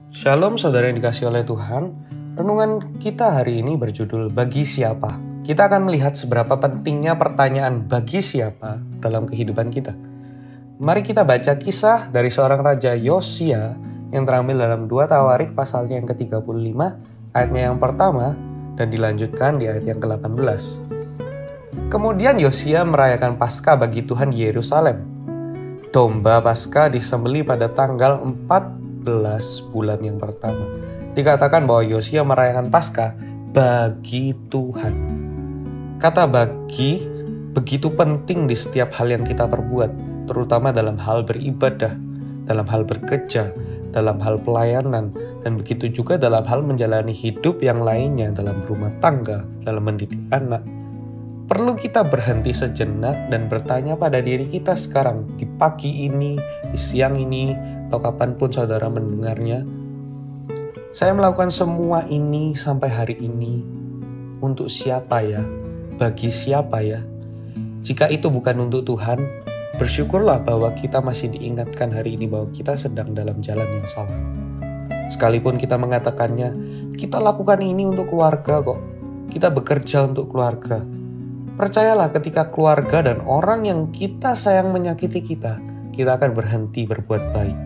Shalom saudara yang dikasihi oleh Tuhan. Renungan kita hari ini berjudul Bagi Siapa? Kita akan melihat seberapa pentingnya pertanyaan bagi siapa dalam kehidupan kita. Mari kita baca kisah dari seorang Raja Yosia yang terambil dalam 2 Tawarik pasalnya yang ke-35, ayatnya yang pertama, dan dilanjutkan di ayat yang ke-18. Kemudian Yosia merayakan Paskah bagi Tuhan di Yerusalem. Domba Paskah disembelih pada tanggal 14 bulan yang pertama. Dikatakan bahwa Yosia merayakan Paskah bagi Tuhan. Kata bagi begitu penting di setiap hal yang kita perbuat, terutama dalam hal beribadah, dalam hal bekerja, dalam hal pelayanan, dan begitu juga dalam hal menjalani hidup yang lainnya, dalam rumah tangga, dalam mendidik anak. Perlu kita berhenti sejenak dan bertanya pada diri kita sekarang, di pagi ini, di siang ini, atau kapanpun saudara mendengarnya. Saya melakukan semua ini sampai hari ini untuk siapa ya? Bagi siapa ya? Jika itu bukan untuk Tuhan, bersyukurlah bahwa kita masih diingatkan hari ini bahwa kita sedang dalam jalan yang salah. Sekalipun kita mengatakannya, kita lakukan ini untuk keluarga kok. Kita bekerja untuk keluarga. Percayalah ketika keluarga dan orang yang kita sayang menyakiti kita akan berhenti berbuat baik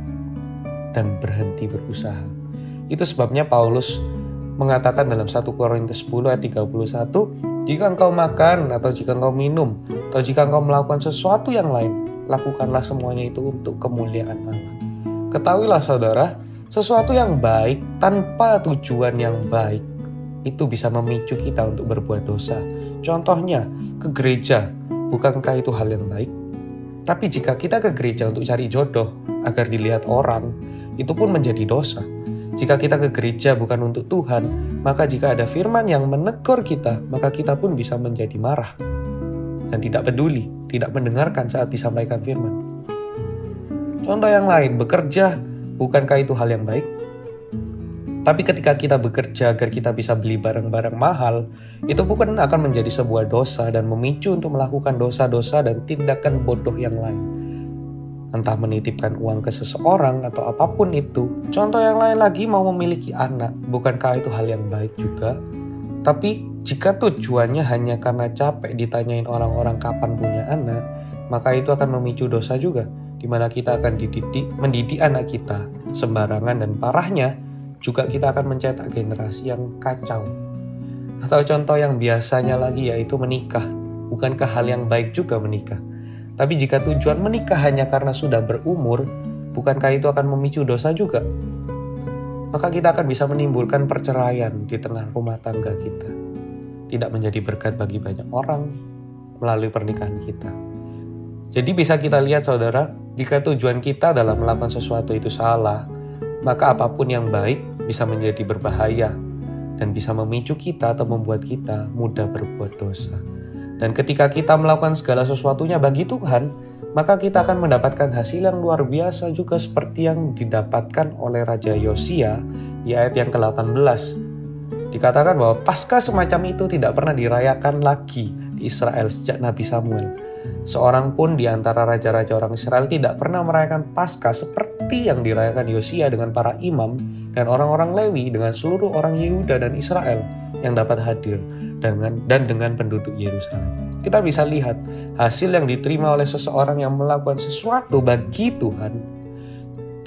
dan berhenti berusaha. Itu sebabnya Paulus mengatakan dalam 1 Korintus 10 ayat 31, jika engkau makan atau jika engkau minum atau jika engkau melakukan sesuatu yang lain, lakukanlah semuanya itu untuk kemuliaan Allah. Ketahuilah saudara, sesuatu yang baik tanpa tujuan yang baik itu bisa memicu kita untuk berbuat dosa. Contohnya, ke gereja, bukankah itu hal yang baik? Tapi jika kita ke gereja untuk cari jodoh agar dilihat orang, itu pun menjadi dosa. Jika kita ke gereja bukan untuk Tuhan, maka jika ada firman yang menegur kita, maka kita pun bisa menjadi marah dan tidak peduli, tidak mendengarkan saat disampaikan firman. Contoh yang lain, bekerja, bukankah itu hal yang baik? Tapi ketika kita bekerja agar kita bisa beli barang-barang mahal, itu bukan akan menjadi sebuah dosa dan memicu untuk melakukan dosa-dosa dan tindakan bodoh yang lain. Entah menitipkan uang ke seseorang atau apapun itu. Contoh yang lain lagi, mau memiliki anak, bukankah itu hal yang baik juga? Tapi jika tujuannya hanya karena capek ditanyain orang-orang kapan punya anak, maka itu akan memicu dosa juga, di mana kita akan mendidik anak kita sembarangan, dan parahnya juga kita akan mencetak generasi yang kacau. Atau contoh yang biasanya lagi yaitu menikah. Bukankah hal yang baik juga menikah? Tapi jika tujuan menikah hanya karena sudah berumur, bukankah itu akan memicu dosa juga? Maka kita akan bisa menimbulkan perceraian di tengah rumah tangga kita. Tidak menjadi berkat bagi banyak orang melalui pernikahan kita. Jadi bisa kita lihat saudara, jika tujuan kita dalam melakukan sesuatu itu salah, maka apapun yang baik bisa menjadi berbahaya dan bisa memicu kita atau membuat kita mudah berbuat dosa. Dan ketika kita melakukan segala sesuatunya bagi Tuhan, maka kita akan mendapatkan hasil yang luar biasa juga seperti yang didapatkan oleh Raja Yosia di ayat yang ke-18. Dikatakan bahwa Paskah semacam itu tidak pernah dirayakan lagi di Israel sejak Nabi Samuel. Seorang pun di antara raja-raja orang Israel tidak pernah merayakan Paskah seperti yang dirayakan Yosia dengan para imam dan orang-orang Lewi dengan seluruh orang Yehuda dan Israel yang dapat hadir dan dengan penduduk Yerusalem. Kita bisa lihat hasil yang diterima oleh seseorang yang melakukan sesuatu bagi Tuhan.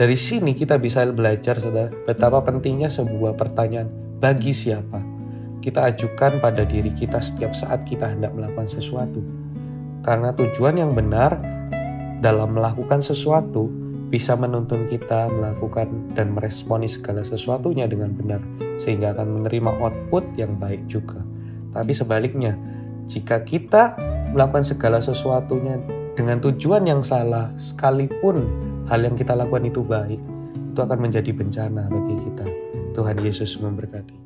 Dari sini kita bisa belajar saudara, betapa pentingnya sebuah pertanyaan, bagi siapa? Kita ajukan pada diri kita setiap saat kita hendak melakukan sesuatu. Karena tujuan yang benar dalam melakukan sesuatu bisa menuntun kita melakukan dan meresponi segala sesuatunya dengan benar, sehingga akan menerima output yang baik juga. Tapi sebaliknya, jika kita melakukan segala sesuatunya dengan tujuan yang salah, sekalipun hal yang kita lakukan itu baik, itu akan menjadi bencana bagi kita. Tuhan Yesus memberkati.